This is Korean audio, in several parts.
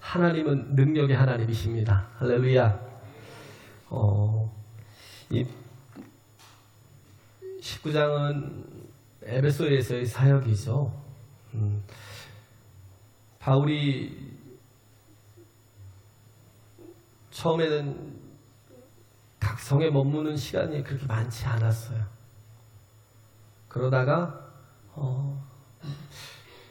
하나님은 능력의 하나님이십니다. 할렐루야. 이 19장은 에베소에서의 사역이죠. 바울이 처음에는 각 성에 머무는 시간이 그렇게 많지 않았어요. 그러다가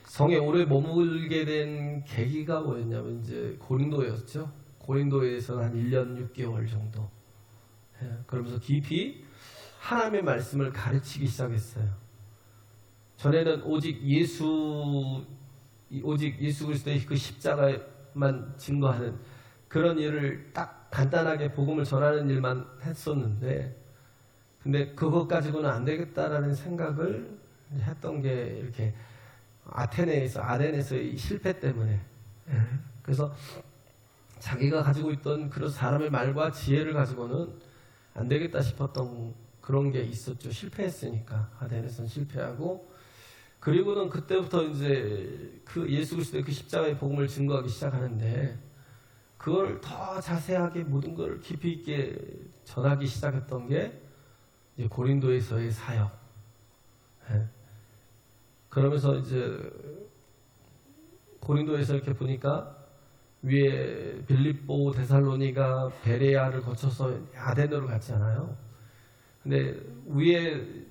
성에 오래 머물게 된 계기가 뭐였냐면 이제 고린도였죠. 고린도에서 한 1년 6개월 정도. 그러면서 깊이 하나님의 말씀을 가르치기 시작했어요. 전에는 오직 예수 그리스도의 그 십자가만 증거하는 그런 일을 딱 간단하게 복음을 전하는 일만 했었는데, 근데 그것 가지고는 안 되겠다라는 생각을 했던 게 이렇게 아덴에서의 실패 때문에, 그래서 자기가 가지고 있던 그런 사람의 말과 지혜를 가지고는 안 되겠다 싶었던 그런 게 있었죠. 실패했으니까. 아덴에서는 실패하고, 그리고는 그때부터 이제 그 예수 그리스도의 그 십자가의 복음을 증거하기 시작하는데, 그걸 더 자세하게 모든 걸 깊이 있게 전하기 시작했던 게 이제 고린도에서의 사역. 그러면서 이제 고린도에서 이렇게 보니까 위에 빌립보, 데살로니가, 베레아를 거쳐서 아덴으로 갔잖아요. 근데 위에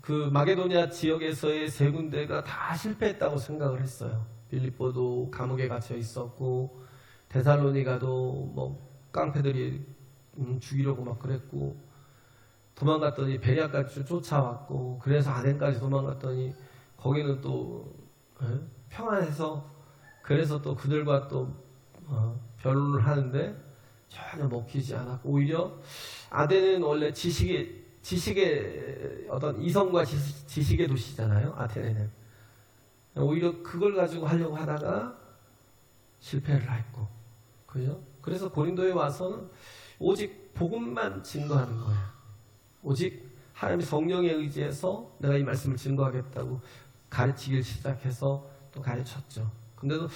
그 마게도냐 지역에서의 세 군데가 다 실패했다고 생각을 했어요. 빌립보도 감옥에 갇혀 있었고, 데살로니가도 뭐 깡패들이 죽이려고 막 그랬고, 도망갔더니 베레아까지 쫓아왔고, 그래서 아덴까지 도망갔더니 거기는 또 평안해서, 그래서 또 그들과 또 변론을 하는데 전혀 먹히지 않았고, 오히려 아덴은 원래 지식의 어떤 이성과 지식의 도시잖아요. 아테네는 오히려 그걸 가지고 하려고 하다가 실패를 했고, 그죠? 그래서 고린도에 와서는 오직 복음만 증거하는 거예요. 오직 하나님의 성령에 의지해서 내가 이 말씀을 증거하겠다고 가르치기 시작해서 또 가르쳤죠. 근데도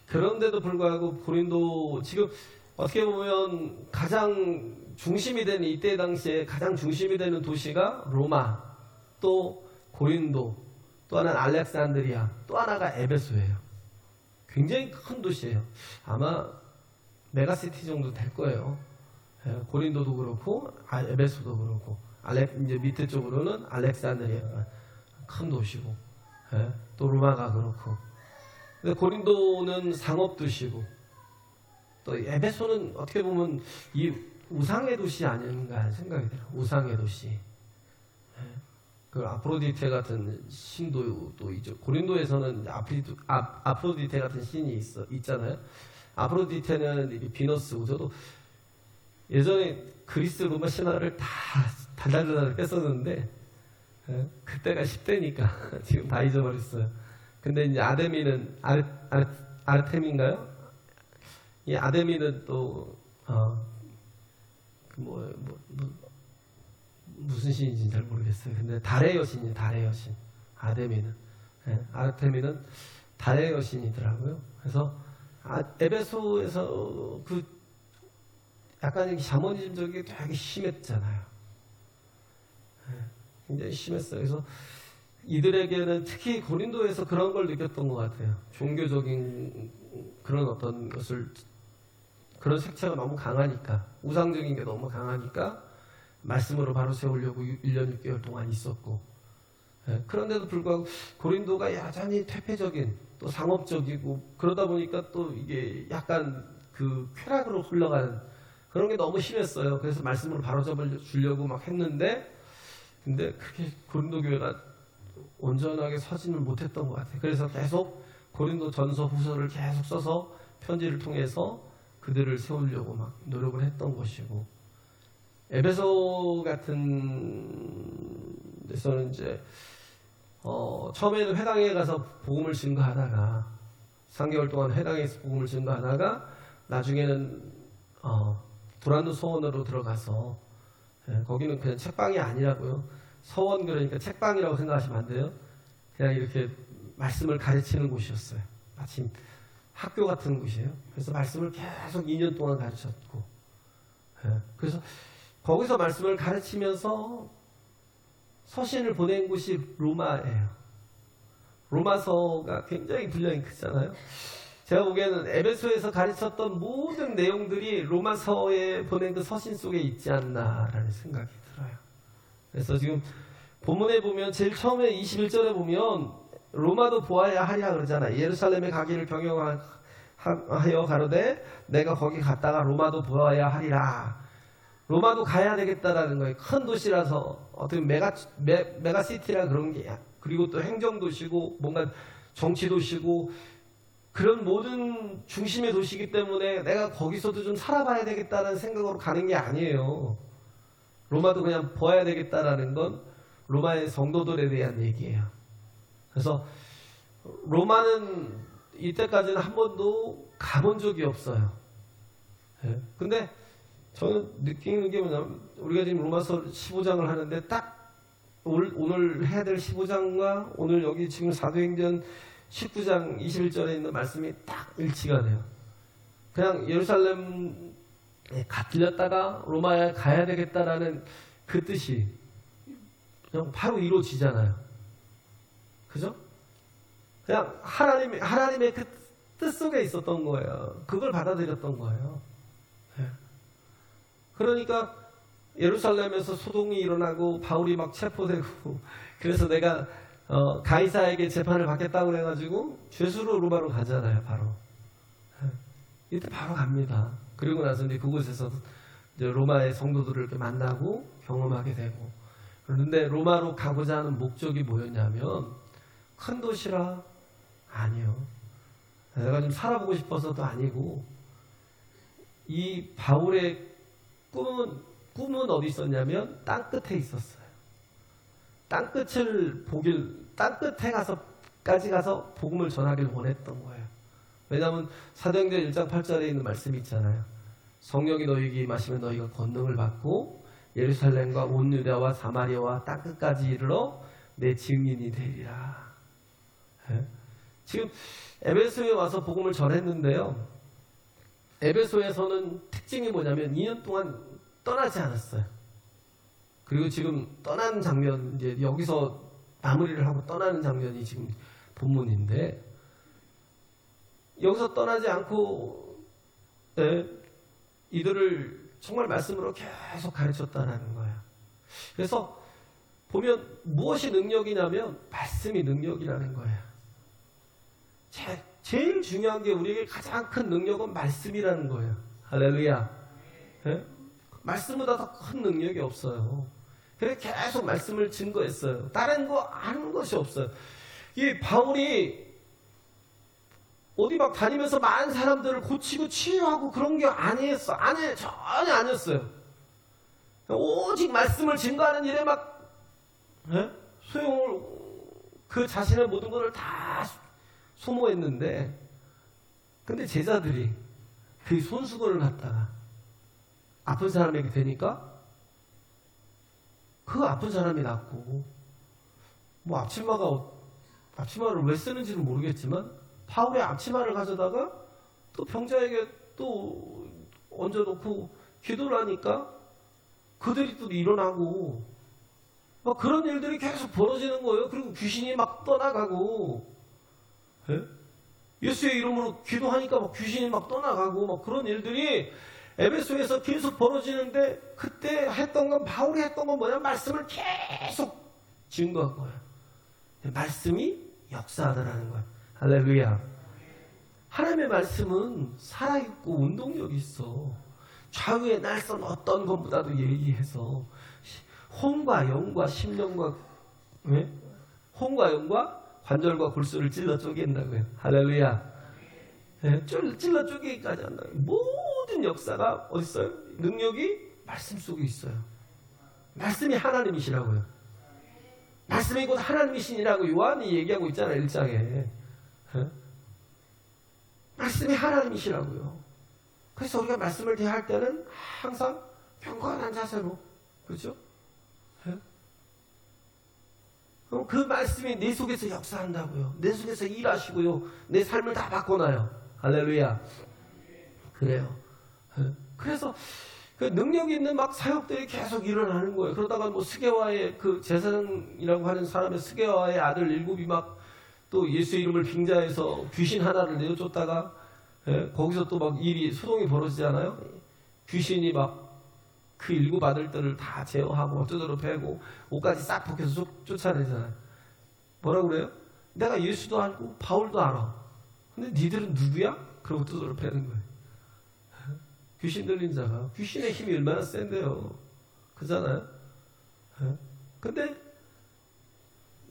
그런데도 불구하고 고린도, 지금 어떻게 보면 가장 중심이 되는, 이때 당시에 가장 중심이 되는 도시가 로마, 또 고린도, 또 하나는 알렉산드리아, 또 하나가 에베소예요. 굉장히 큰 도시예요. 아마 메가시티 정도 될 거예요. 고린도도 그렇고 에베소도 그렇고, 이제 밑에 쪽으로는 알렉산드리아가 큰 도시고, 또 로마가 그렇고. 근데 고린도는 상업 도시고, 또 에베소는 어떻게 보면 이 우상의 도시 아닌가 하는 생각이 들어요. 우상의 도시. 그 아프로디테 같은 신도 있죠. 고린도에서는 아프로디테 같은 신이 있잖아요. 아프로디테는 비너스고, 저도 예전에 그리스 로마 신화를 다 달달달 뺐었는데, 그때가 10대니까 지금 다 잊어버렸어요. 근데 이제 아데미는 아르테미인가요? 이 아데미는 또 무슨 신인지 잘 모르겠어요. 근데 달의 여신이에요. 달의 여신. 아데미는, 아르테미는 달의 여신이더라고요. 그래서 에베소에서 그 약간 샤머니즘적이 되게 심했잖아요. 굉장히 심했어요. 그래서 이들에게는 특히 고린도에서 그런 걸 느꼈던 것 같아요. 종교적인 그런 어떤 것을, 그런 색채가 너무 강하니까, 우상적인 게 너무 강하니까 말씀으로 바로 세우려고 1년 6개월 동안 있었고, 그런데도 불구하고 고린도가 여전히 퇴폐적인, 또 상업적이고, 그러다 보니까 또 이게 약간 그 쾌락으로 흘러가는 그런 게 너무 심했어요. 그래서 말씀으로 바로잡아 주려고 막 했는데, 근데 그게 고린도 교회가 온전하게 서지는 못했던 것 같아요. 그래서 계속 고린도 전서 후서를 계속 써서 편지를 통해서 그들을 세우려고 막 노력을 했던 것이고, 에베소 같은 데서는 이제 처음에는 회당에 가서 복음을 증거하다가 3개월 동안 회당에서 복음을 증거하다가 나중에는 두란노 서원으로 들어가서, 거기는 그냥 책방이 아니라고요. 서원, 그러니까 책방이라고 생각하시면 안 돼요. 그냥 이렇게 말씀을 가르치는 곳이었어요. 마침 학교 같은 곳이에요. 그래서 말씀을 계속 2년 동안 가르쳤고, 그래서 거기서 말씀을 가르치면서 서신을 보낸 곳이 로마예요. 로마서가 굉장히 분량이 크잖아요. 제가 보기에는 에베소에서 가르쳤던 모든 내용들이 로마서에 보낸 그 서신 속에 있지 않나라는 생각이 들어요. 그래서 지금 본문에 보면 제일 처음에 21절에 보면 로마도 보아야 하리라 그러잖아요. 예루살렘에 가기를 경영하여 가로되 내가 거기 갔다가 로마도 보아야 하리라. 로마도 가야 되겠다라는 거예요. 큰 도시라서 어떻게 메가시티라 그런 게, 그리고 또 행정도시고 뭔가 정치도시고 그런 모든 중심의 도시이기 때문에 내가 거기서도 좀 살아봐야 되겠다는 생각으로 가는 게 아니에요. 로마도 그냥 보아야 되겠다라는 건 로마의 성도들에 대한 얘기예요. 그래서 로마는 이때까지는 한 번도 가본 적이 없어요. 근데 저는 느끼는 게 뭐냐면 우리가 지금 로마서 15장을 하는데 딱 오늘 해야 될 15장과 오늘 여기 지금 사도행전 19장 21절에 있는 말씀이 딱 일치가 돼요. 그냥 예루살렘에 들렸다가 로마에 가야 되겠다라는 그 뜻이 그냥 바로 이루어지잖아요. 그죠? 그냥 하나님의 그 뜻 속에 있었던 거예요. 그걸 받아들였던 거예요. 그러니까 예루살렘에서 소동이 일어나고 바울이 막 체포되고 그래서 내가 가이사에게 재판을 받겠다고 해가지고 죄수로 로마로 가잖아요. 바로 이때 바로 갑니다. 그리고 나서 이제 그곳에서 이제 로마의 성도들을 이렇게 만나고 경험하게 되고, 그런데 로마로 가고자 하는 목적이 뭐였냐면 큰 도시라 아니요. 내가 좀 살아보고 싶어서도 아니고, 이 바울의 꿈은 어디 있었냐면 땅 끝에 있었어요. 땅 끝에 까지 가서 복음을 전하길 원했던 거예요. 왜냐하면 사도행전 1장 8절에 있는 말씀이 있잖아요. 성령이 너희에게 임하시면 너희가 권능을 받고 예루살렘과 온 유다와 사마리아와 땅 끝까지 이르러 내 증인이 되리라. 지금 에베소에 와서 복음을 전했는데요. 에베소에서는 특징이 뭐냐면 2년 동안 떠나지 않았어요. 그리고 지금 떠나는 장면, 이제 여기서 마무리를 하고 떠나는 장면이 지금 본문인데, 여기서 떠나지 않고 이들을 정말 말씀으로 계속 가르쳤다는 거예요. 그래서 보면 무엇이 능력이냐면 말씀이 능력이라는 거예요. 제일 중요한 게 우리에게 가장 큰 능력은 말씀이라는 거예요. 할렐루야. 말씀보다 더 큰 능력이 없어요. 그래서 계속 말씀을 증거했어요. 다른 거 아는 것이 없어요. 이 바울이 어디 막 다니면서 많은 사람들을 고치고 치유하고 그런 게 아니었어. 전혀 아니었어요. 오직 말씀을 증거하는 일에 막 소용을, 그 자신의 모든 것을 다 소모했는데, 근데 제자들이 그 손수건을 갖다가 아픈 사람에게 대니까 그 아픈 사람이 낫고, 뭐 앞치마를 왜 쓰는지는 모르겠지만 바울의 앞치마를 가져다가 또 병자에게 또 얹어놓고 기도를 하니까 그들이 또 일어나고, 막 그런 일들이 계속 벌어지는 거예요. 그리고 귀신이 막 떠나가고, 예수의 이름으로 기도하니까 막 귀신이 막 떠나가고, 막 그런 일들이 에베소에서 계속 벌어지는데, 그때 했던 건, 바울이 했던 건 뭐냐? 말씀을 계속 증거한 거예요. 말씀이 역사하더라는 거예요. 할렐루야. 하나님의 말씀은 살아있고 운동력이 있어. 좌우의 날선 어떤 것보다도 예리해서 혼과 영과 심령과 혼과 영과 관절과 골수를 찔러 쪼갠다고요. 할렐루야. 찔러 쪼개기까지 한다. 모든 역사가 어디 있어요? 능력이 말씀 속에 있어요. 말씀이 하나님이시라고요. 말씀이 곧 하나님이시니라고 요한이 얘기하고 있잖아요. 1장에. 말씀이 하나님이시라고요. 그래서 우리가 말씀을 대할 때는 항상 경건한 자세로, 그렇죠? 그 말씀이 내 속에서 역사한다고요. 내 속에서 일하시고요. 내 삶을 다 바꿔놔요. 할렐루야. 그래요. 그래서 그 능력 있는 막 사역들이 계속 일어나는 거예요. 그러다가 뭐 스게와의 그 제사장이라고 하는 사람의 스게와의 아들 일곱이 막 또 예수 이름을 빙자해서 귀신 하나를 내어줬다가 거기서 또 막 일이 소동이 벌어지잖아요. 귀신이 막 그 일곱 아들들을 다 제어하고 두드러 패고 옷까지 싹 벗겨서 쫓아내잖아요. 뭐라고 그래요? 내가 예수도 알고 바울도 알아. 근데 니들은 누구야? 그러고 두드러 패는 거예요. 귀신 들린 자가. 귀신의 힘이 얼마나 센데요. 그잖아요. 근데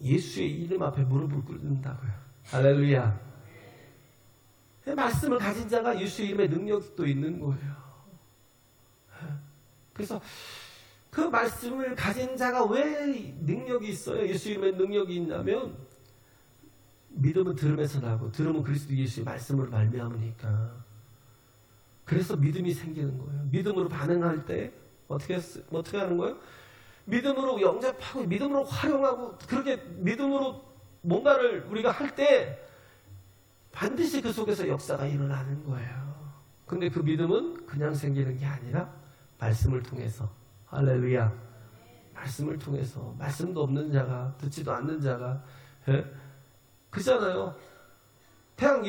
예수의 이름 앞에 무릎을 꿇는다고요. 할렐루야. 말씀을 가진 자가 예수의 이름에 능력이 또 있는 거예요. 그래서 그 말씀을 가진 자가 왜 능력이 있어요? 예수 이름에 능력이 있냐면 믿음은 들음에서 나고 들음은 그리스도 예수의 말씀으로 말미암으니까. 그래서 믿음이 생기는 거예요. 믿음으로 반응할 때 어떻게 하는 거예요? 믿음으로 영접하고 믿음으로 활용하고 그렇게 믿음으로 뭔가를 우리가 할 때 반드시 그 속에서 역사가 일어나는 거예요. 근데 그 믿음은 그냥 생기는 게 아니라 말씀을 통해서. 할렐루야. 말씀을 통해서. 말씀도 없는 자가, 듣지도 않는 자가, 그잖아요. 그냥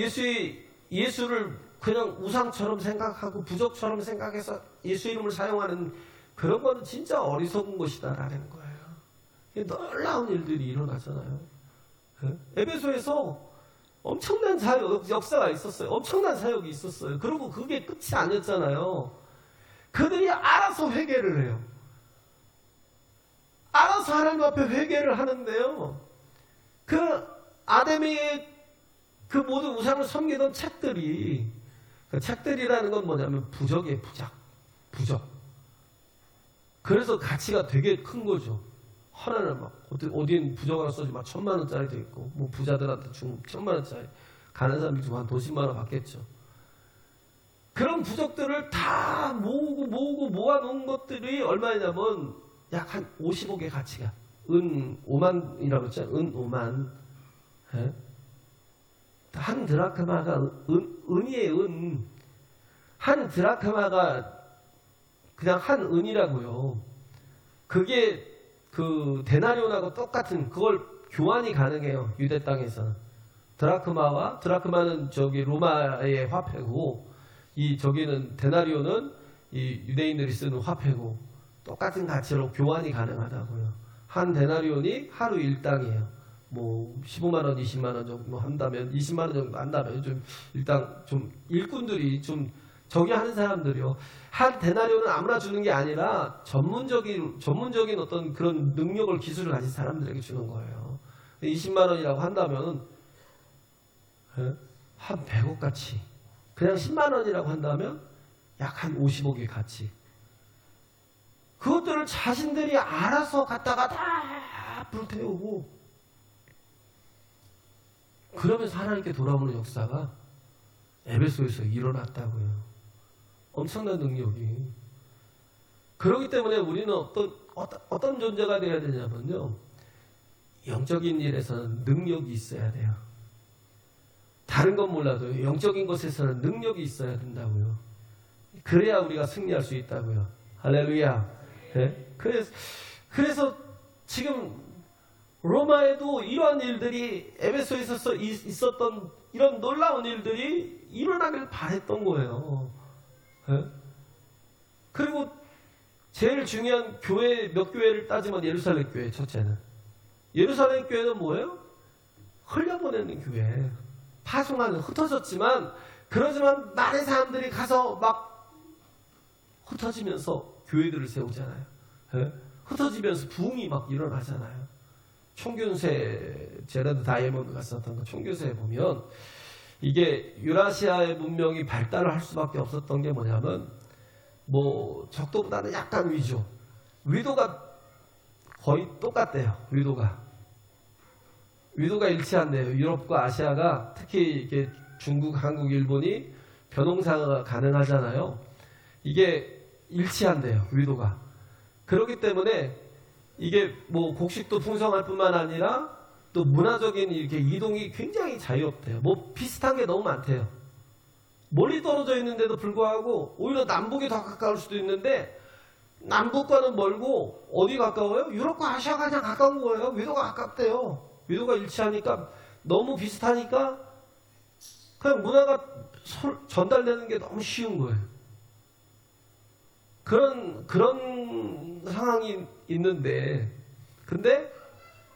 예수를 그냥 우상처럼 생각하고 부족처럼 생각해서 예수 이름을 사용하는 그런 거는 진짜 어리석은 것이다라는 거예요. 놀라운 일들이 일어나잖아요. 에베소에서 엄청난 역사가 있었어요. 엄청난 사역이 있었어요. 그리고 그게 끝이 아니었잖아요. 그들이 알아서 회개를 해요. 알아서 하나님 앞에 회개를 하는데요. 그 아담의 그 모든 우상을 섬기던 책들이, 그 책들이라는 건 뭐냐면 부적이에요. 부적. 그래서 가치가 되게 큰 거죠. 하나는 막 어딘 부적 하나 써지 막 1,000만 원짜리도 있고, 뭐 부자들한테 주면 1,000만 원짜리, 가는 사람들 주면 한 50만 원 받겠죠. 그런 부적들을 다 모아놓은 것들이 얼마냐면 약 한 50억의 가치가. 은 5만이라고 했죠. 은 5만. 한 드라크마가 은이에요. 은. 한 드라크마가 그냥 한 은이라고요. 그게 그 데나리온하고 똑같은 그걸 교환이 가능해요. 유대 땅에서는. 드라크마는 저기 로마의 화폐고 이 저기는 데나리온은 이 유대인들이 쓰는 화폐고 똑같은 가치로 교환이 가능하다고요. 한 데나리온이 하루 일당이에요. 뭐 15만 원, 20만 원 정도 한다면 20만 원 정도 한다면 좀 일당 좀 일꾼들이 좀 저기 하는 사람들이요. 한 데나리온은 아무나 주는 게 아니라 전문적인 어떤 그런 능력을 기술을 가진 사람들에게 주는 거예요. 20만 원이라고 한다면 한 100억 가치. 그냥 10만 원이라고 한다면 약 한 50억의 가치. 그것들을 자신들이 알아서 갖다가 다 불태우고 그러면서 하나님께 돌아오는 역사가 에베소에서 일어났다고요. 엄청난 능력이. 그렇기 때문에 우리는 어떤 존재가 되어야 되냐면요. 영적인 일에서는 능력이 있어야 돼요. 다른 건 몰라도 영적인 것에서는 능력이 있어야 된다고요. 그래야 우리가 승리할 수 있다고요. 할렐루야. 네? 그래서 지금 로마에도 이러한 일들이 에베소에서 있었던 이런 놀라운 일들이 일어나길 바랬던 거예요. 네? 그리고 제일 중요한 교회 몇 교회를 따지면 예루살렘 교회 첫째는. 예루살렘 교회는 뭐예요? 흘려보내는 교회. 파송하는 흩어졌지만 그러지만 많은 사람들이 가서 막 흩어지면서 교회들을 세우잖아요. 네? 흩어지면서 부흥이 막 일어나잖아요. 총균세 제라드 다이아몬드가 썼던 그 총균세에 보면 이게 유라시아의 문명이 발달을 할 수밖에 없었던 게 뭐냐면 뭐 적도보다는 약간 위죠. 위도가 거의 똑같대요. 위도가 일치한대요. 유럽과 아시아가 특히 이게 중국, 한국, 일본이 벼농사가 가능하잖아요. 이게 일치한대요. 위도가. 그렇기 때문에 이게 뭐 곡식도 풍성할 뿐만 아니라 또 문화적인 이렇게 이동이 굉장히 자유롭대요. 뭐 비슷한 게 너무 많대요. 멀리 떨어져 있는데도 불구하고 오히려 남북이 더 가까울 수도 있는데 남북과는 멀고 어디 가까워요? 유럽과 아시아가 그냥 가까운 거예요. 위도가 가깝대요. 위도가 일치하니까 너무 비슷하니까 그냥 문화가 전달되는 게 너무 쉬운 거예요. 그런 상황이 있는데 근데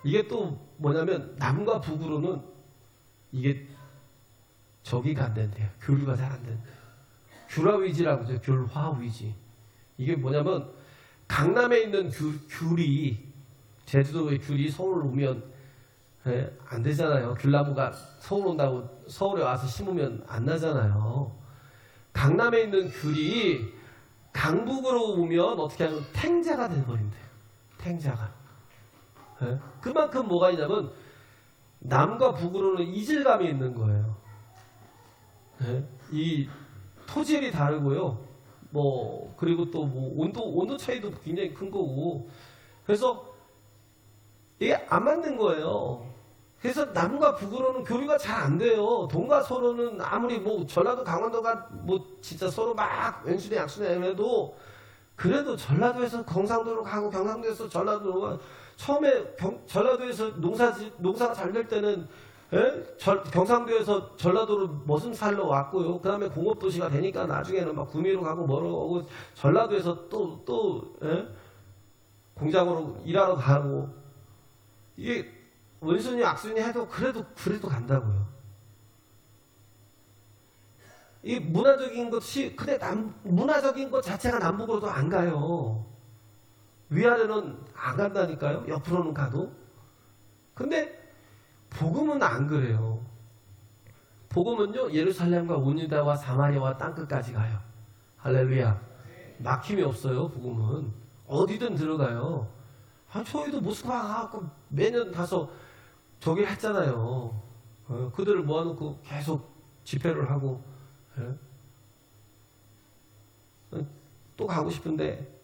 이게 또 뭐냐면 남과 북으로는 이게 저기가 안 된대요. 교류가 잘 안 된대요. 귤화위지라고 하죠. 귤화위지. 이게 뭐냐면 강남에 있는 귤이 제주도의 귤이 서울 오면 안 되잖아요. 귤나무가 서울 온다고 서울에 와서 심으면 안 나잖아요. 강남에 있는 귤이 강북으로 오면 어떻게 하면 탱자가 돼버린대요. 탱자가. 그만큼 뭐가 있냐면 남과 북으로는 이질감이 있는 거예요. 이 토질이 다르고요. 뭐 그리고 또 뭐 온도 차이도 굉장히 큰 거고. 그래서 이게 안 맞는 거예요. 그래서 남과 북으로는 교류가 잘 안 돼요. 동과 서로는 아무리 뭐 전라도 강원도가 뭐 진짜 서로 막 왼수대 약수대 해도 그래도 전라도에서 경상도로 가고 경상도에서 전라도로 가. 처음에 전라도에서 농사가 잘 될 때는 경상도에서 전라도로 머슴살러 왔고요. 그 다음에 공업도시가 되니까 나중에는 막 구미로 가고 뭐로 가고 전라도에서 또 공장으로 일하러 가고 이게 원순위 악순위 해도 그래도 간다고요. 이 문화적인 것이 근데 문화적인 것 자체가 남북으로도 안 가요. 위아래는 안 간다니까요. 옆으로는 가도. 근데 복음은 안 그래요. 복음은요 예루살렘과 온유다와 사마리아와 땅끝까지 가요. 할렐루야. 막힘이 없어요. 복음은 어디든 들어가요. 저희도 모스크바 가고 매년 가서 저기 했잖아요. 그들을 모아놓고 계속 집회를 하고 또 가고 싶은데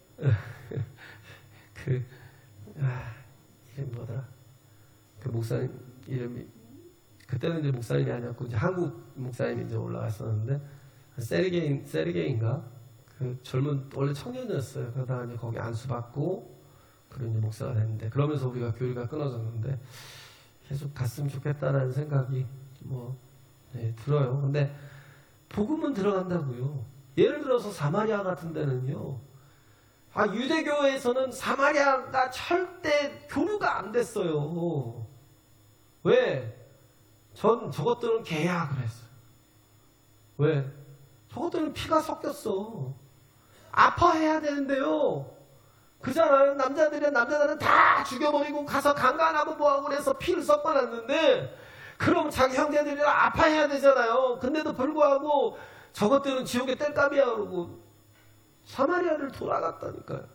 이름이 뭐더라? 그 목사님 이름이 그때는 이제 목사님이 아니었고 이제 한국 목사님이 이제 올라갔었는데 세르게인가 그 젊은 원래 청년이었어요. 그러다가 이제 거기 안수받고 그런 이제 목사가 됐는데 그러면서 우리가 교류가 끊어졌는데 계속 갔으면 좋겠다라는 생각이 들어요. 근데 복음은 들어간다고요. 예를 들어서 사마리아 같은 데는요. 유대교에서는 사마리아가 절대 교류가 안 됐어요. 왜? 저것들은 계약을 했어요. 왜? 저것들은 피가 섞였어. 아파해야 되는데요. 그잖아요. 남자들은 다 죽여버리고 가서 강간하고 뭐하고 그래서 피를 섞어놨는데 그럼 자기 형제들이랑 아파해야 되잖아요. 근데도 불구하고 저것들은 지옥의 땔감이야 그러고 사마리아를 돌아갔다니까요.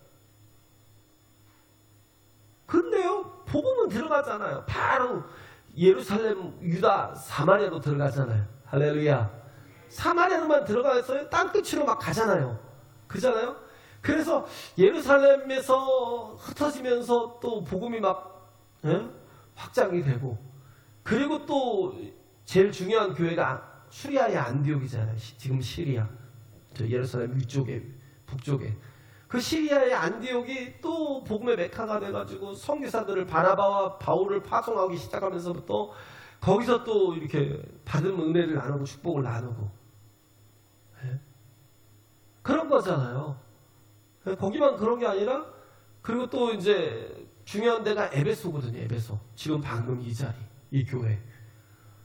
근데요, 복음은 들어가잖아요. 바로 예루살렘, 유다, 사마리아로 들어가잖아요. 할렐루야. 사마리아로만 들어가서 땅끝으로 막 가잖아요. 그잖아요. 그래서 예루살렘에서 흩어지면서 또 복음이 막 확장이 되고 그리고 또 제일 중요한 교회가 수리아의 안디옥이잖아요. 지금 시리아. 저 예루살렘 위쪽에 북쪽에 그 시리아의 안디옥이 또 복음의 메카가 돼가지고 선교사들을 바나바와 바울을 파송하기 시작하면서부터 거기서 또 이렇게 받은 은혜를 나누고 축복을 나누고 그런 거잖아요. 거기만 그런 게 아니라 그리고 또 이제 중요한 데가 에베소거든요. 에베소. 지금 방금 이 자리, 이 교회.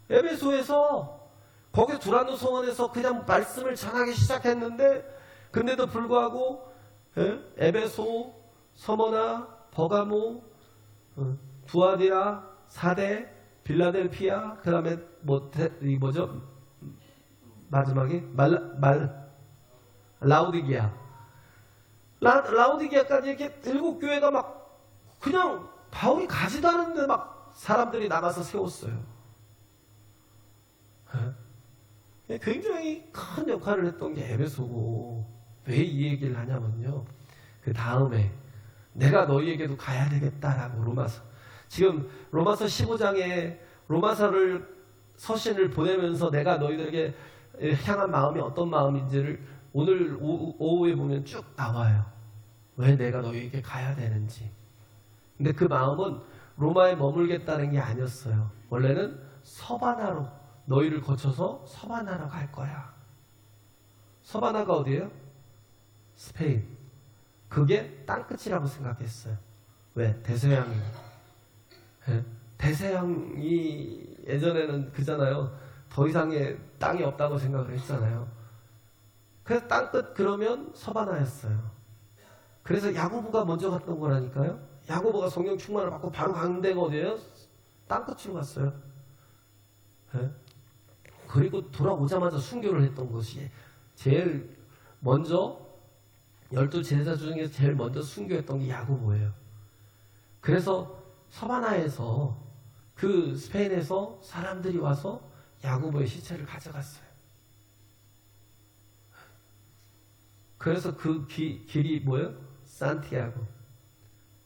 에베소에서 거기서 두란노 성원에서 그냥 말씀을 전하기 시작했는데 근데도 불구하고 에베소, 서머나, 버가모, 두아디라, 사대, 빌라델피아, 그 다음에 마지막에 라우디게아. 라우디게아까지 이렇게 7교회가 막 그냥 바울이 가지도 않은데 막 사람들이 나가서 세웠어요. 굉장히 큰 역할을 했던 게 에베소고 왜 이 얘기를 하냐면요. 그 다음에 내가 너희에게도 가야 되겠다라고 지금 로마서 15장에 로마서를 서신을 보내면서 내가 너희들에게 향한 마음이 어떤 마음인지를 오늘 오후에 보면 쭉 나와요. 왜 내가 너희에게 가야 되는지. 근데 그 마음은 로마에 머물겠다는 게 아니었어요. 원래는 서바나로, 너희를 거쳐서 서바나로 갈 거야. 서바나가 어디예요? 스페인. 그게 땅끝이라고 생각했어요. 왜? 대서양이. 예? 대서양이 예전에는 그잖아요. 더 이상의 땅이 없다고 생각을 했잖아요. 그래서 땅끝 그러면 서바나였어요. 그래서 야고보가 먼저 갔던 거라니까요. 야고보가 성령 충만을 받고 바로 간 데가 어디예요? 땅끝으로 갔어요. 예? 그리고 돌아오자마자 순교를 했던 것이 제일 먼저 12제자 중에서 제일 먼저 순교했던 게 야고보예요. 그래서 서바나에서 그 스페인에서 사람들이 와서 야고보의 시체를 가져갔어요. 그래서 그 길이 뭐예요? 산티아고.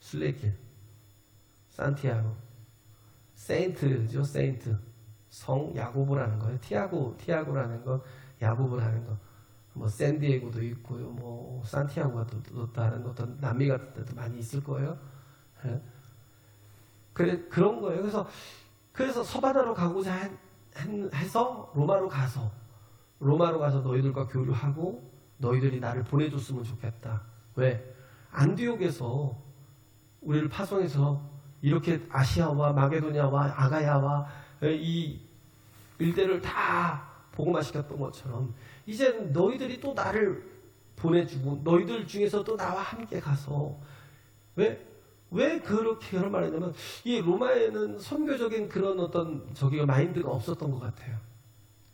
순례길. 산티아고. 세인트죠, 세인트. 성 야고보라는 거예요. 티아고라는 거, 야고보라는 거. 뭐 샌디에고도 있고요, 뭐 산티아고가 또 다른 어떤 남미 같은 데도 많이 있을 거예요. 예? 그런 거예요. 그래서 서바나로 가고자 해서 로마로 가서 너희들과 교류하고 너희들이 나를 보내줬으면 좋겠다. 왜? 안디옥에서 우리를 파송해서 이렇게 아시아와 마게도냐와 아가야와 이 일대를 다 복음화시켰던 것처럼 이제 너희들이 또 나를 보내주고 너희들 중에서 또 나와 함께 가서 왜 그런 말을 했냐면 이 로마에는 선교적인 그런 어떤 마인드가 없었던 것 같아요.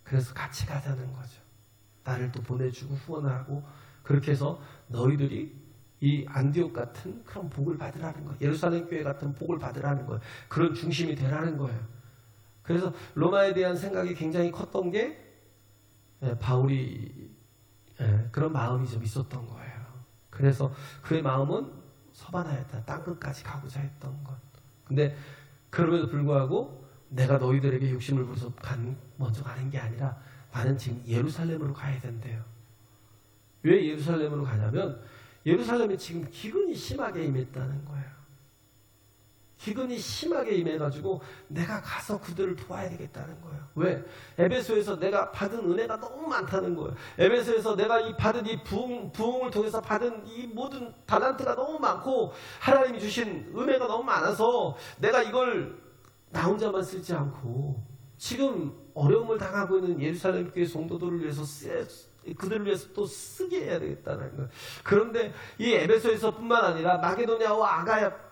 그래서 같이 가자는 거죠. 나를 또 보내주고 후원하고 그렇게 해서 너희들이 이 안디옥 같은 그런 복을 받으라는 거예요. 예루살렘 교회 같은 복을 받으라는 거예요. 그런 중심이 되라는 거예요. 그래서 로마에 대한 생각이 굉장히 컸던 게 바울이 그런 마음이 좀 있었던 거예요. 그래서 그의 마음은 서바나였다. 땅끝까지 가고자 했던 것. 근데 그럼에도 불구하고 내가 너희들에게 욕심을 부려서 먼저 가는 게 아니라 나는 지금 예루살렘으로 가야 된대요. 왜 예루살렘으로 가냐면 예루살렘에 지금 기근이 심하게 임했다는 거예요. 기근이 심하게 임해가지고 내가 가서 그들을 도와야 되겠다는 거예요. 왜? 에베소에서 내가 받은 은혜가 너무 많다는 거예요. 에베소에서 내가 받은 이 부흥을 통해서 받은 이 모든 달란트가 너무 많고 하나님이 주신 은혜가 너무 많아서 내가 이걸 나 혼자만 쓰지 않고 지금 어려움을 당하고 있는 예루살렘 교회 성도들을 위해서 그들을 위해서 또 쓰게 해야 되겠다는 거예요. 그런데 이 에베소에서뿐만 아니라 마게도냐와 아가야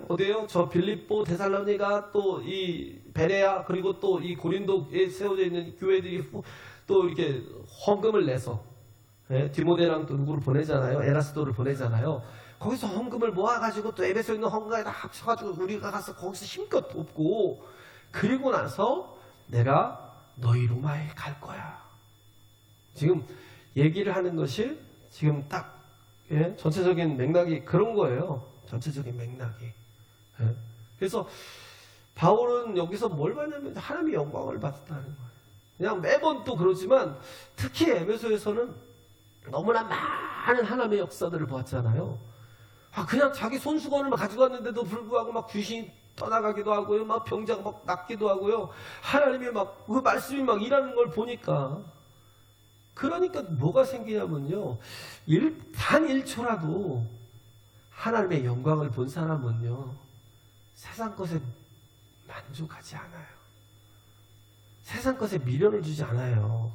어디에요? 저 빌립보, 데살로니가 또 이 베레아 그리고 또 이 고린도에 세워져 있는 교회들이 또 이렇게 헌금을 내서 디모데랑 또 누구를 보내잖아요. 에라스도를 보내잖아요. 거기서 헌금을 모아가지고 또 에베소에 있는 헌금에다 합쳐가지고 우리가 가서 거기서 힘껏 돕고 그리고 나서 내가 너희 로마에 갈 거야. 지금 얘기를 하는 것이 지금 딱 전체적인 맥락이 그런 거예요. 전체적인 맥락이. 그래서 바울은 여기서 뭘 받냐면 하나님의 영광을 받았다는 거예요. 그냥 매번 또 그러지만 특히 에베소에서는 너무나 많은 하나님의 역사들을 보았잖아요. 그냥 자기 손수건을 가지고 왔는데도 불구하고 막 귀신이 떠나가기도 하고요. 막 병자가 막 낫기도 하고요. 하나님이 막 그 말씀이 막 일하는 걸 보니까 그러니까 뭐가 생기냐면요. 단 1초라도 하나님의 영광을 본 사람은요, 세상 것에 만족하지 않아요. 세상 것에 미련을 주지 않아요.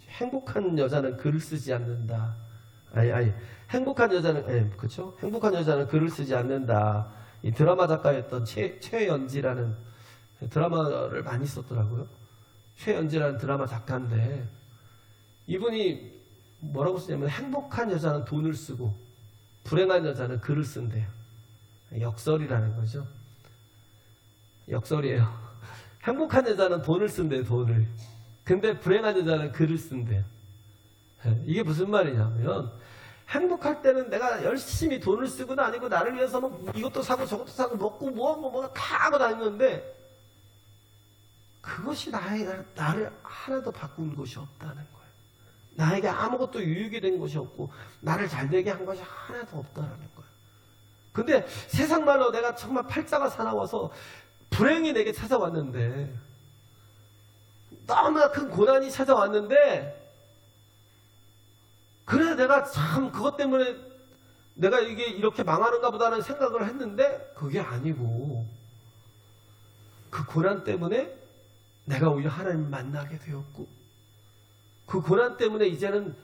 행복한 여자는 글을 쓰지 않는다. 행복한 여자는, 그쵸? 행복한 여자는 글을 쓰지 않는다. 이 드라마 작가였던 최연지라는 드라마를 많이 썼더라고요. 최연지라는 드라마 작가인데, 이분이 뭐라고 쓰냐면 행복한 여자는 돈을 쓰고 불행한 여자는 글을 쓴대요. 역설이라는 거죠. 역설이에요. 행복한 여자는 돈을 쓴대요. 돈을. 근데 불행한 여자는 글을 쓴대요. 이게 무슨 말이냐면 행복할 때는 내가 열심히 돈을 쓰고 다니고 나를 위해서 뭐 이것도 사고 저것도 사고 먹고 뭐하고 다 하고 다니는데 그것이 나를 하나도 바꾼 것이 없다는 거예요. 나에게 아무것도 유익이 된 것이 없고 나를 잘되게 한 것이 하나도 없다는 거예요. 근데 세상 말로 내가 정말 팔자가 사나워서 불행이 내게 찾아왔는데, 너무나 큰 고난이 찾아왔는데, 그래 내가 참 그것 때문에 내가 이게 이렇게 망하는가 보다는 생각을 했는데 그게 아니고, 그 고난 때문에 내가 오히려 하나님을 만나게 되었고, 그 고난 때문에 이제는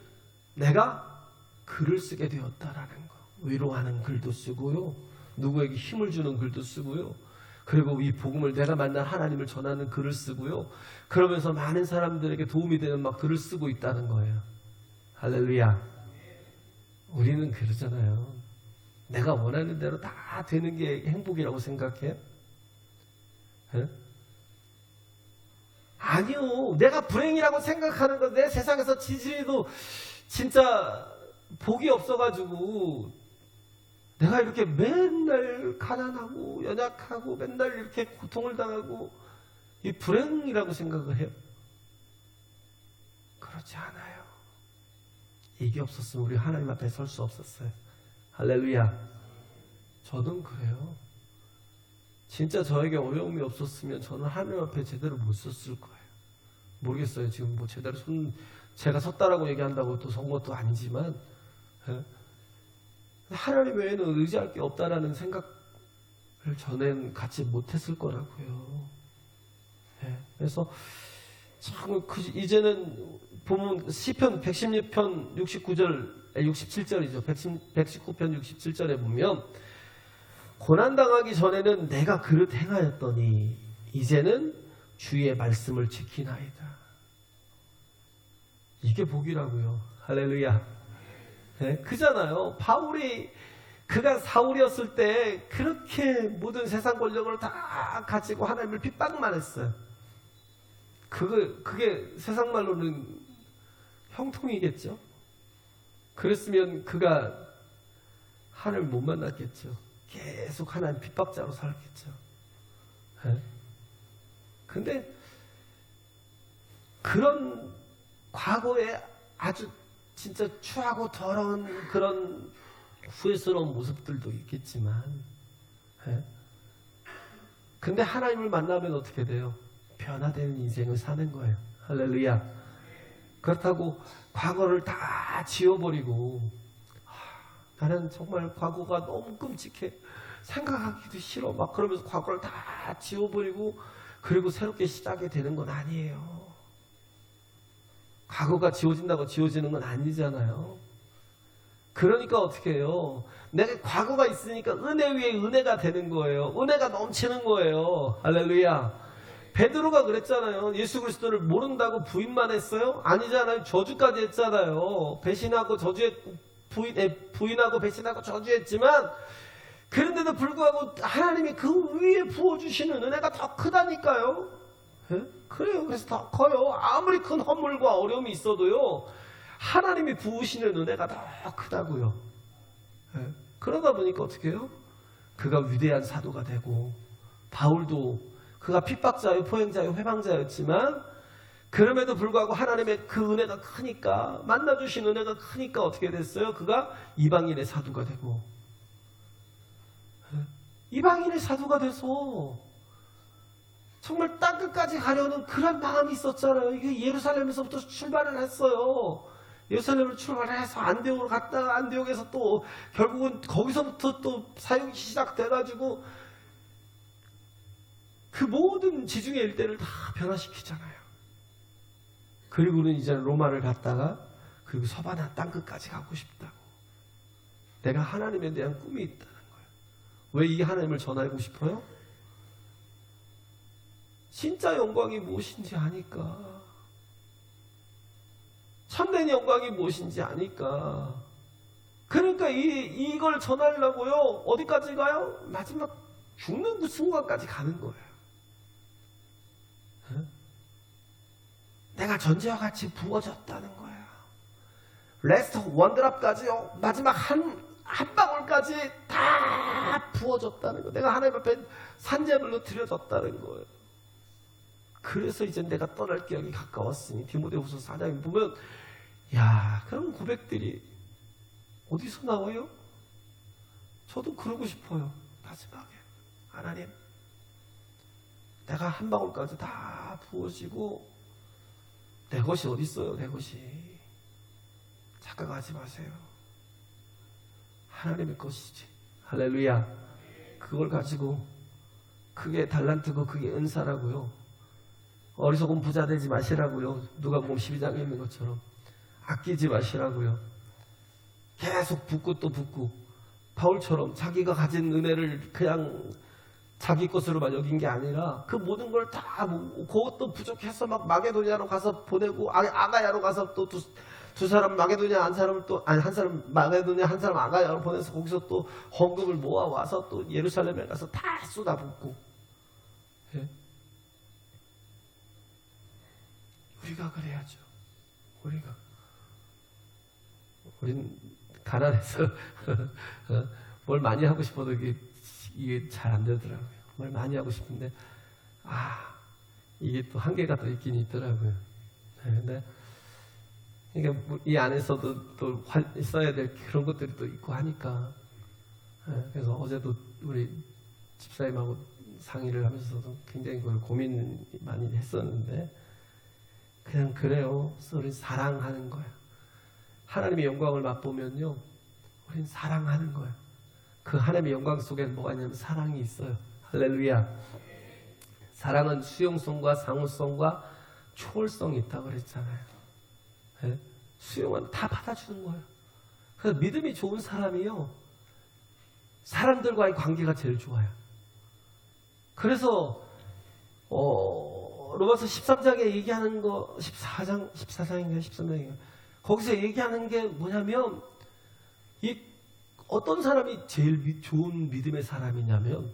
내가 글을 쓰게 되었다라는 거. 위로하는 글도 쓰고요, 누구에게 힘을 주는 글도 쓰고요, 그리고 이 복음을 내가 만난 하나님을 전하는 글을 쓰고요, 그러면서 많은 사람들에게 도움이 되는 막 글을 쓰고 있다는 거예요. 할렐루야. 우리는 그러잖아요. 내가 원하는 대로 다 되는 게 행복이라고 생각해? 에? 아니요. 내가 불행이라고 생각하는 건 내 세상에서 지지리도 진짜 복이 없어가지고 내가 이렇게 맨날 가난하고 연약하고 맨날 이렇게 고통을 당하고 이 불행이라고 생각을 해요? 그렇지 않아요. 이게 없었으면 우리 하나님 앞에 설 수 없었어요. 할렐루야. 저는 그래요. 진짜 저에게 어려움이 없었으면 저는 하나님 앞에 제대로 못 섰을 거예요. 모르겠어요. 지금 뭐 제대로 제가 섰다라고 얘기한다고 또 선 것도 아니지만, 하나님 외에는 의지할 게 없다라는 생각을 전엔 갖지 못했을 거라고요. 그래서 참 이제는 보면 시편 116편 67절이죠. 119편 67절에 보면, 고난당하기 전에는 내가 그릇 행하였더니 이제는 주의 말씀을 지키나이다. 이게 복이라고요. 할렐루야. 네, 그잖아요. 그가 사울이었을 때 그렇게 모든 세상 권력을 다 가지고 하나님을 핍박만 했어요. 그게 세상 말로는 형통이겠죠. 그랬으면 그가 하나님을 못 만났겠죠. 계속 하나님 핍박자로 살겠죠. 근데 그런 과거에 아주 진짜 추하고 더러운 그런 후회스러운 모습들도 있겠지만, 근데 하나님을 만나면 어떻게 돼요? 변화되는 인생을 사는 거예요. 할렐루야. 그렇다고 과거를 다 지워버리고, 나는 정말 과거가 너무 끔찍해, 생각하기도 싫어, 막 그러면서 과거를 다 지워버리고 그리고 새롭게 시작이 되는 건 아니에요. 과거가 지워진다고 지워지는 건 아니잖아요. 그러니까 어떻게 해요? 내가 과거가 있으니까 은혜 위에 은혜가 되는 거예요. 은혜가 넘치는 거예요. 할렐루야. 베드로가 그랬잖아요. 예수 그리스도를 모른다고 부인만 했어요? 아니잖아요. 저주까지 했잖아요. 부인하고 배신하고 저주했지만, 그런데도 불구하고 하나님이 그 위에 부어주시는 은혜가 더 크다니까요. 그래요. 그래서 더 커요. 아무리 큰 허물과 어려움이 있어도요, 하나님이 부으시는 은혜가 더 크다고요. 그러다 보니까 어떻게 해요? 그가 위대한 사도가 되고, 바울도 그가 핍박자요, 포행자요, 회방자였지만 그럼에도 불구하고 하나님의 그 은혜가 크니까, 만나주신 은혜가 크니까 어떻게 됐어요? 그가 이방인의 사도가 되고, 이방인의 사도가 돼서 정말 땅끝까지 가려는 그런 마음이 있었잖아요. 이게 예루살렘에서부터 출발을 했어요. 예루살렘을 출발해서 안디옥으로 갔다가 안디옥에서 또 결국은 거기서부터 또 사역이 시작돼가지고 그 모든 지중해 일대를 다 변화시키잖아요. 그리고는 이제 로마를 갔다가 그리고 서바나 땅끝까지 가고 싶다고. 내가 하나님에 대한 꿈이 있다는 거예요. 왜 이 하나님을 전하고 싶어요? 진짜 영광이 무엇인지 아니까. 참된 영광이 무엇인지 아니까. 그러니까 이걸 전하려고요. 어디까지 가요? 마지막 죽는 그 순간까지 가는 거예요. 내가 전제와 같이 부어졌다는 거예요. 레스트 원드랍까지요. 마지막 한 방울까지 다 부어졌다는 거예요. 내가 하나님 앞에 산재물로 드려졌다는 거예요. 그래서 이제 내가 떠날 기약이 가까웠으니 디모데후서 4장에 보면 야, 그런 고백들이 어디서 나와요? 저도 그러고 싶어요. 마지막에 하나님, 내가 한 방울까지 다 부어지고 내 것이 어디 있어요? 내 것이. 착각하지 마세요. 하나님의 것이지. 할렐루야. 그걸 가지고 그게 달란트고 그게 은사라고요. 어리석은 부자 되지 마시라고요. 누가복음 12장에 있는 것처럼 아끼지 마시라고요. 계속 붓고 또 붓고 바울처럼 자기가 가진 은혜를 그냥 자기 것으로만 여긴 게 아니라 그 모든 걸 다 그것도 부족해서 막 마게도냐로 가서 보내고 아가야로 가서 또 두 사람 마게도냐 한 사람을 또 아니 한 사람 마게도냐 한 사람 아가야로 보내서 거기서 또 헌금을 모아 와서 또 예루살렘에 가서 다 쏟아붓고. 예? 우리가 그래야죠. 우린 가난해서 뭘 많이 하고 싶어도 이게 잘 안 되더라고요. 뭘 많이 하고 싶은데 이게 또 한계가 또 있긴 있더라고요. 근데 이 안에서도 또 써야 될 그런 것들이 또 있고 하니까. 그래서 어제도 우리 집사님하고 상의를 하면서도 굉장히 그걸 고민 많이 했었는데 그냥 그래요. 우린 사랑하는 거야. 하나님의 영광을 맛보면요, 우린 사랑하는 거야. 그 하나님의 영광 속에는 뭐가 있냐면 사랑이 있어요. 할렐루야. 사랑은 수용성과 상호성과 초월성이 있다고 그랬잖아요. 네? 수용은 다 받아주는 거예요. 그래서 믿음이 좋은 사람이요, 사람들과의 관계가 제일 좋아요. 그래서 로마서 13장에 얘기하는 거 14장인가 13장인가 거기서 얘기하는 게 뭐냐면 어떤 사람이 제일 좋은 믿음의 사람이냐면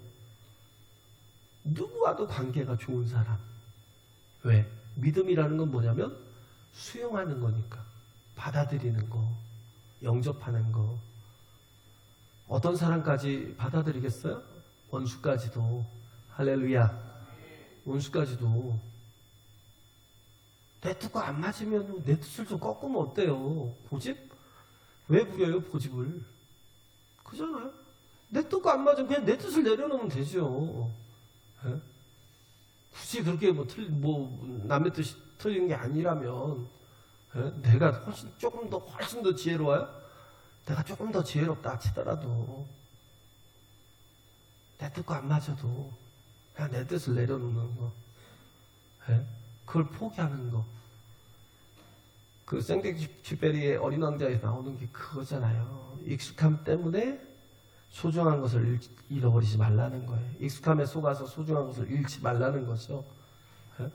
누구와도 관계가 좋은 사람. 왜? 믿음이라는 건 뭐냐면 수용하는 거니까. 받아들이는 거, 영접하는 거. 어떤 사람까지 받아들이겠어요? 원수까지도. 할렐루야. 원수까지도. 내 뜻과 안 맞으면 내 뜻을 좀 꺾으면 어때요? 고집? 왜 부려요, 고집을? 그잖아요. 내 뜻과 안 맞으면 그냥 내 뜻을 내려놓으면 되죠. 예? 굳이 그렇게 남의 뜻이 틀린 게 아니라면, 예? 내가 훨씬 더 지혜로워요? 내가 조금 더 지혜롭다 치더라도, 내 뜻과 안 맞아도, 그냥 내 뜻을 내려놓는 거. 예? 그걸 포기하는 거. 그 생텍쥐페리의 어린 왕자에서 나오는 게 그거잖아요. 익숙함 때문에 소중한 것을 잃어버리지 말라는 거예요. 익숙함에 속아서 소중한 것을 잃지 말라는 거죠. 예?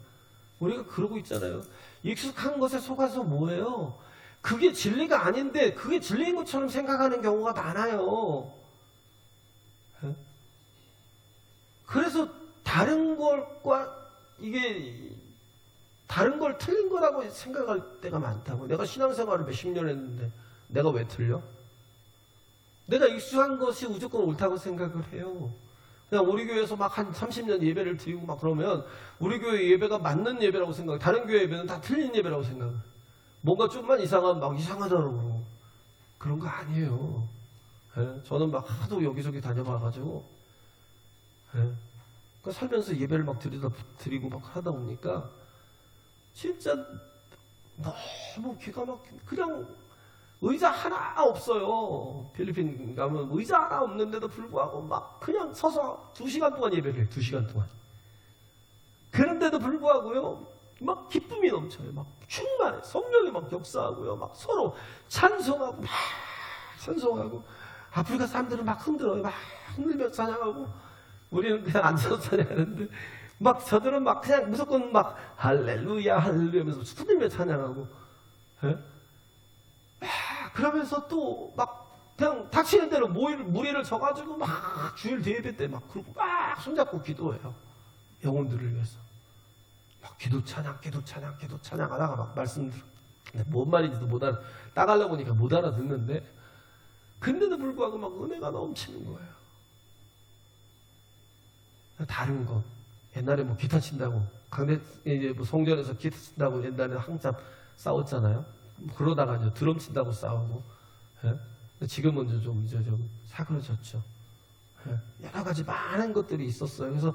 우리가 그러고 있잖아요. 익숙한 것에 속아서 뭐예요? 그게 진리가 아닌데 그게 진리인 것처럼 생각하는 경우가 많아요. 예? 그래서 다른 걸 틀린 거라고 생각할 때가 많다고. 내가 신앙생활을 몇십 년 했는데 내가 왜 틀려? 내가 익숙한 것이 무조건 옳다고 생각을 해요. 그냥 우리 교회에서 막 한 30년 예배를 드리고 막 그러면 우리 교회 예배가 맞는 예배라고 생각해. 다른 교회 예배는 다 틀린 예배라고 생각해. 뭔가 좀만 이상하면 막 이상하더라고. 그런 거 아니에요. 예? 저는 막 하도 여기저기 다녀봐가지고 그 살면서 예배를 막 드리고 막 하다 보니까 진짜 너무 기가 막힌, 그냥 의자 하나 없어요. 필리핀 가면 의자 하나 없는데도 불구하고 막 그냥 서서 2시간 동안 예배를 해요. 2시간 동안. 그런데도 불구하고요, 막 기쁨이 넘쳐요. 막 충만해. 성령이 막 역사하고요. 막 서로 찬송하고 막 찬송하고, 아프리카 사람들은 막 흔들어요. 막 흔들며 찬양하고, 우리는 그냥 앉아서 찬양하는데 막 저들은 막 그냥 무조건 막 할렐루야 할렐루야 하면서 흔들며 찬양하고. 예? 그러면서 또 막 그냥 닥치는 대로 무리를 져가지고 막 주일 대예배 때 막 그러고 막 손잡고 기도해요. 영혼들을 위해서. 막 기도 찬양 하다가 막 말씀 들어. 근데 뭔 말인지도 못 알아. 따가려고 보니까 못 알아듣는데, 근데도 불구하고 막 은혜가 넘치는 거예요. 다른 거. 옛날에 뭐 기타 친다고 강대 이제 뭐 성전에서 기타 친다고 옛날에 한참 싸웠잖아요. 그러다가 이제 드럼 친다고 싸우고. 예? 지금은 이제 좀 사그러졌죠. 예? 여러 가지 많은 것들이 있었어요. 그래서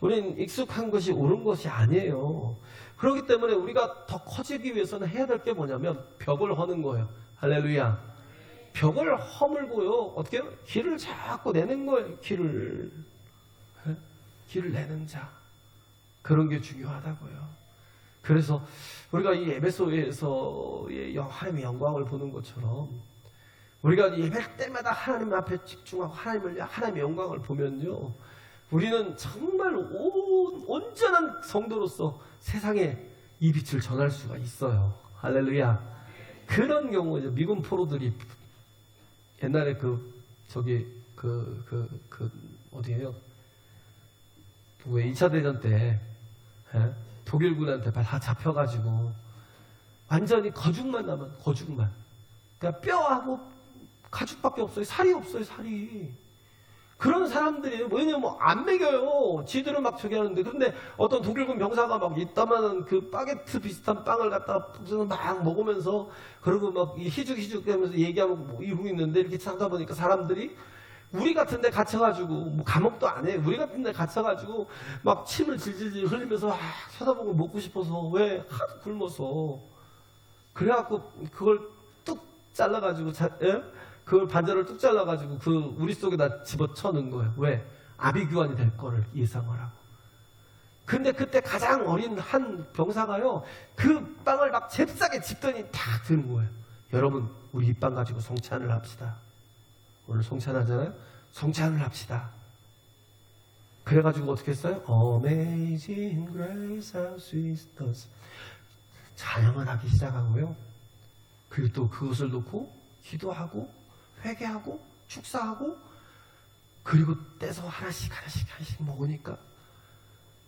우리는 익숙한 것이 옳은 것이 아니에요. 그렇기 때문에 우리가 더 커지기 위해서는 해야 될 게 뭐냐면 벽을 허는 거예요. 할렐루야. 벽을 허물고요. 어떻게 해요? 길을 자꾸 내는 거예요. 길을 내는 자. 그런 게 중요하다고요. 그래서 우리가 이 에베소에서 하나님의 영광을 보는 것처럼 우리가 예배할 때마다 하나님 앞에 집중하고 하나님의 영광을 보면요, 우리는 정말 온전한 성도로서 세상에 이 빛을 전할 수가 있어요. 할렐루야. 그런 경우에 미군 포로들이 옛날에 어디에요? 왜 2차 대전 때 독일군한테 다 잡혀가지고 완전히 거죽만 남은 거죽만. 그러니까 뼈하고 가죽밖에 없어요. 살이 없어요. 살이. 그런 사람들이 왜냐면 안 먹여요. 지들은 막 저기 하는데. 근데 어떤 독일군 병사가 막 이따만한 그 바게트 비슷한 빵을 갖다가 막 먹으면서 그러고 막 희죽희죽 하면서 얘기하고 뭐 이러고 있는데 이렇게 찾다 보니까 사람들이 우리 같은 데 갇혀가지고 뭐 감옥도 안 해. 우리 같은 데 갇혀가지고 막 침을 질질 흘리면서 쳐다보고 먹고 싶어서 왜 하도 굶어서 그래갖고 그걸 뚝 잘라가지고 그걸 반절을 뚝 잘라가지고 그 우리 속에다 집어쳐 넣은 거예요. 왜? 아비규환이 될 거를 예상을 하고. 근데 그때 가장 어린 한 병사가요, 그 빵을 막 잽싸게 집더니 탁 드는 거예요. 여러분, 우리 이 빵 가지고 성찬을 합시다. 오늘 성찬하잖아요? 성찬을 합시다. 그래가지고 어떻게 했어요? Amazing grace, how sweet the sound. 찬양을 하기 시작하고요. 그리고 또 그것을 놓고 기도하고 회개하고 축사하고 그리고 떼서 하나씩 먹으니까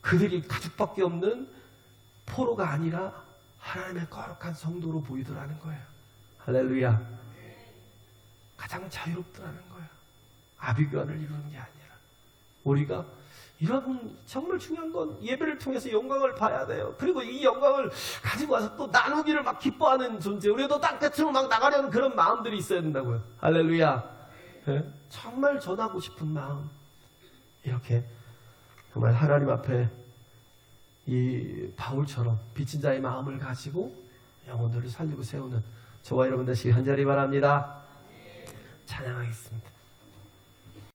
그들이 가죽밖에 없는 포로가 아니라 하나님의 거룩한 성도로 보이더라는 거예요. 할렐루야. 가장 자유롭더라는 거예요. 아비규환을 이루는 게 아니라. 우리가 이런 정말 중요한 건 예배를 통해서 영광을 봐야 돼요. 그리고 이 영광을 가지고 와서 또 나누기를 막 기뻐하는 존재. 우리도 땅 끝으로 막 나가려는 그런 마음들이 있어야 된다고요. 할렐루야. 네? 정말 전하고 싶은 마음. 이렇게 정말 하나님 앞에 이 바울처럼 빚진 자의 마음을 가지고 영혼들을 살리고 세우는 저와 여러분 되시기 간절히 바랍니다. 찬양하겠습니다.